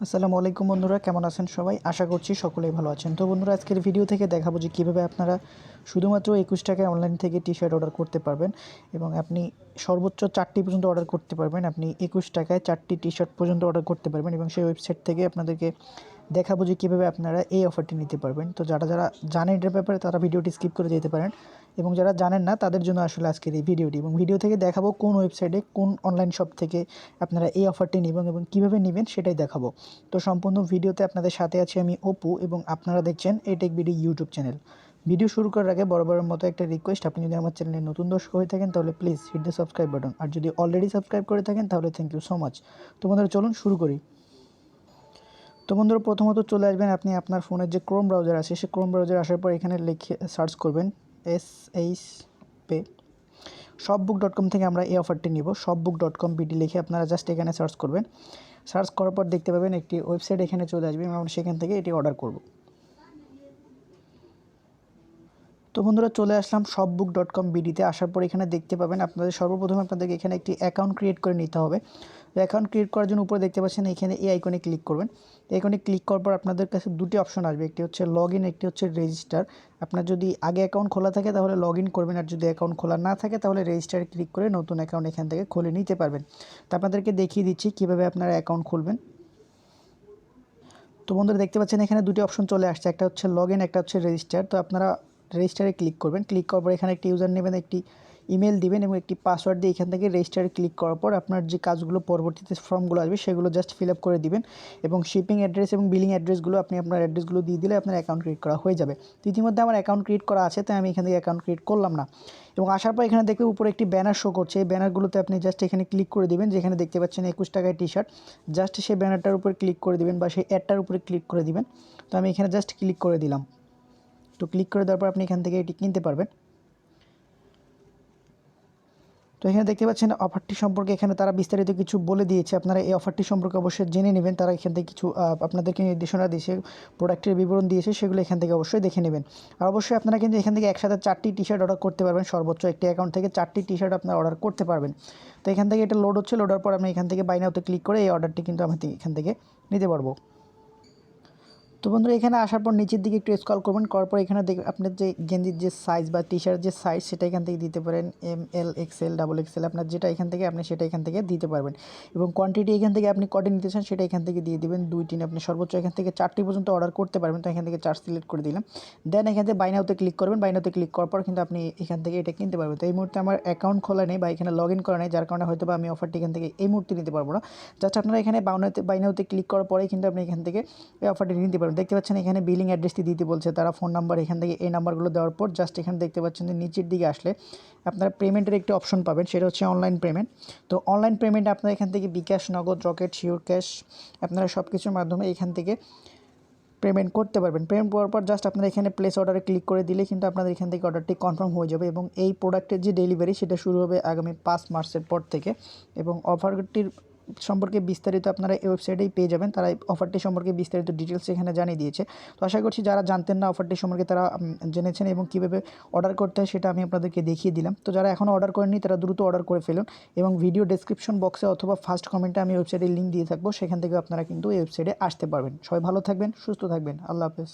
আসসালামু আলাইকুম বন্ধুরা, কেমন আছেন সবাই? আশা করছি সকলেই ভালো আছেন। তো বন্ধুরা, আজকের ভিডিও থেকে দেখাবো যে কীভাবে আপনারা শুধুমাত্র 21 টাকায় অনলাইন থেকে টি-শার্ট অর্ডার করতে পারবেন এবং আপনি সর্বোচ্চ 4টি পর্যন্ত অর্ডার করতে পারবেন। আপনি 21 টাকায় 4টি টি-শার্ট পর্যন্ত অর্ডার করতে পারবেন এবং সেই ওয়েবসাইট থেকে আপনাদেরকে দেখাবো যে কীভাবে আপনারা এই অফারটি নিতে পারবেন। তো যারা জানেন এটার ব্যাপারে তারা ভিডিওটি স্কিপ করে যেতে পারেন এবং যারা জানেন না তাদের জন্য আসলে আজকের এই ভিডিওটি। এবং ভিডিও থেকে দেখাবো কোন ওয়েবসাইটে, কোন অনলাইন শপ থেকে আপনারা এই অফারটি নেবেন এবং কীভাবে নেবেন সেটাই দেখাবো। তো সম্পূর্ণ ভিডিওতে আপনাদের সাথে আছি আমি অপু এবং আপনারা দেখছেন এই take video YouTube channel. Video শুরু করার আগে বরাবরের মতো একটা রিকোয়েস্ট, আপনি যদি আমার চ্যানেলে নতুন দর্শক হয়ে থাকেন তাহলে please hit the subscribe button, আর যদি অলরেডি সাবস্ক্রাইব করে থাকেন তাহলে থ্যাংক ইউ সো মাচ। তো বন্ধুরা, চলুন শুরু করি। তো বন্ধুরা, প্রথমত চলে আসবেন আপনি আপনার ফোনের যে ক্রোম ব্রাউজার আছে সে ক্রোম ব্রাউজার আসার পর এখানে লিখে সার্চ করবেন SHP shopbook.com থেকে আমরা এই অফারটি নিব। shopbook.com.yt লিখে আপনারা জাস্ট এখানে সার্চ করবেন। সার্চ করার পর দেখতে পাবেন একটি ওয়েবসাইট এখানে চলে আসবে এবং আমরা সেখান থেকে এটি অর্ডার করব। তো বন্ধুরা, চলে আসলাম shopbook.com.yt আসার পর এখানে দেখতে পাবেন আপনাদের সর্বপ্রথম আপনাদেরকে এখানে একটি অ্যাকাউন্ট ক্রিয়েট করে নিতে হবে। তো অ্যাকাউন্ট ক্রিয়েট করার জন্য উপরে দেখতে পাচ্ছেন এখানে এই আইকনে ক্লিক করবেন। এই আইকনে ক্লিক করার পর আপনাদের কাছে দুটি অপশন আসবে, একটি হচ্ছে লগ ইন, একটি হচ্ছে রেজিস্টার। আপনার যদি আগে অ্যাকাউন্ট খোলা থাকে তাহলে লগ ইন করবেন, আর যদি অ্যাকাউন্ট খোলা না থাকে তাহলে রেজিস্টারে ক্লিক করে নতুন অ্যাকাউন্ট এখান থেকে খুলে নিতে পারবেন। তো আপনাদেরকে দেখিয়ে দিচ্ছি কীভাবে আপনারা অ্যাকাউন্ট খুলবেন। তো বন্ধুরা, দেখতে পাচ্ছেন এখানে দুটি অপশন চলে আসছে, একটা হচ্ছে লগ ইন, একটা হচ্ছে রেজিস্টার। তো আপনারা রেজিস্টারে ক্লিক করবেন। ক্লিক করার পর এখানে একটি ইউজার নেবেন, একটি ইমেল দিবেন এবং একটি পাসওয়ার্ড দিয়ে এখান থেকে রেজিস্টারে ক্লিক করার পর আপনার যে কাজগুলো পরবর্তীতে ফর্মগুলো আসবে সেগুলো জাস্ট ফিল আপ করে দিবেন এবং শিপিং অ্যাড্রেস এবং বিলিং অ্যাড্রেসগুলো আপনি আপনার অ্যাড্রেসগুলো দিয়ে দিলে আপনার অ্যাকাউন্ট ক্রিয়েট করা হয়ে যাবে। তো ইতিমধ্যে আমার অ্যাকাউন্ট ক্রিয়েট করা আছে, তাই আমি এখান থেকে অ্যাকাউন্ট ক্রিয়েট করলাম না। এবং আসার পর এখানে দেখবে উপরে একটি ব্যানার শো করছে, এই ব্যানারগুলোতে আপনি জাস্ট এখানে ক্লিক করে দিবেন, যেখানে দেখতে পাচ্ছেন 21 টাকায় টি-শার্ট। জাস্ট সেই ব্যানারটার উপর ক্লিক করে দিবেন বা সেই অ্যাডটার উপরে ক্লিক করে দিবেন। তো আমি এখানে জাস্ট ক্লিক করে দিলাম। তো ক্লিক করে দেওয়ার পর আপনি এখান থেকে এটি কিনতে পারবেন। তো এখানে দেখতে পাচ্ছেন অফারটি সম্পর্কে এখানে তারা বিস্তারিত কিছু বলে দিয়েছে। আপনারা এই অফারটি সম্পর্কে অবশ্যই জেনে নেবেন। তারা এখান থেকে কিছু আপনাদেরকে নির্দেশনা দিয়েছে, প্রোডাক্টের বিবরণ দিয়েছে, সেগুলো এখান থেকে অবশ্যই দেখে নেবেন। আর অবশ্যই আপনারা কিন্তু এখান থেকে একসাথে 4টি টি-শার্ট অর্ডার করতে পারবেন। সর্বোচ্চ একটি অ্যাকাউন্ট থেকে 4টি টি-শার্ট আপনারা অর্ডার করতে পারবেন। তো এখান থেকে এটা লোড হচ্ছে, লোডার পর আমি এখান থেকে বাই নাওতে ক্লিক করে এই অর্ডারটি কিন্তু আমি এখান থেকে নিতে পারবো। তো বন্ধুরা, এখানে আসার পর নিচের দিকে একটু স্ক্রল করবেন, করার পর এখানে আপনার যে গেঞ্জির যে সাইজ বা টি-শার্টের যে সাইজ সেটা এখান থেকে দিতে পারেন, ML XL XXL, আপনার যেটা এখান থেকে আপনি সেটা এখান থেকে দিতে পারবেন। এবং কোয়ান্টিটি এখান থেকে আপনি কটি নিতে চান সেটা এখান থেকে দিয়ে দিবেন, 2-3। আপনি সর্বোচ্চ এখান থেকে 4টি পর্যন্ত অর্ডার করতে পারবেন। তো এখান থেকে 4 সিলেক্ট করে দিলাম। দেন এখান থেকে বাই নাওতে ক্লিক করবেন। বাই নাওতে ক্লিক করার পর কিন্তু আপনি এখান থেকে এটা কিনতে পারবেন। তো এই মুহূর্তে আমার অ্যাকাউন্ট খোলা নেই বা এখানে লগ ইন করা নেই, যার কারণে হয়তো বা আমি অফারটি এখান থেকে এই মুহূর্তে নিতে পারবো না। জাস্ট আপনারা এখানে বাই নাওতে ক্লিক করার পরেই কিন্তু আপনি এখান থেকে এই অফারটি নিতে পারবেন। দেখতে পাচ্ছেন এখানে বিলিং অ্যাড্রেসটি দিতে বলছে তারা, ফোন নাম্বার এখান থেকে এই নাম্বারগুলো দেওয়ার পর জাস্ট এখানে দেখতে পাচ্ছেন যে নিচের দিকে আসলে আপনারা পেমেন্টের একটি অপশন পাবেন, সেটা হচ্ছে অনলাইন পেমেন্ট। তো অনলাইন পেমেন্ট আপনারা এখান থেকে বিকাশ, নগদ, রকেট, শিওর ক্যাশ, আপনারা সব কিছুর মাধ্যমে এখান থেকে পেমেন্ট করতে পারবেন। পেমেন্ট করার পর জাস্ট আপনারা এখানে প্লেস অর্ডারে ক্লিক করে দিলে কিন্তু আপনাদের এখান থেকে অর্ডারটি কনফার্ম হয়ে যাবে এবং এই প্রোডাক্টের যে ডেলিভারি সেটা শুরু হবে আগামী 5 মার্চের পর থেকে। এবং অফারটির সম্পর্কে বিস্তারিত আপনারা এই ওয়েবসাইটেই পেয়ে যাবেন। তারা এই অফারটি সম্পর্কে বিস্তারিত ডিটেলস এখানে জানিয়ে দিয়েছে। তো আশা করছি যারা জানতেন না অফারটি সম্পর্কে তারা জেনেছেন এবং কীভাবে অর্ডার করতে হয় সেটা আমি আপনাদেরকে দেখিয়ে দিলাম। তো যারা এখনও অর্ডার করেননি তারা দ্রুত অর্ডার করে ফেলুন এবং ভিডিও ডেসক্রিপশন বক্সে অথবা ফার্স্ট কমেন্টে আমি ওয়েবসাইটের লিঙ্ক দিয়ে থাকবো, সেখান থেকে আপনারা কিন্তু এই ওয়েবসাইটে আসতে পারবেন। সবাই ভালো থাকবেন, সুস্থ থাকবেন। আল্লাহ হাফেজ।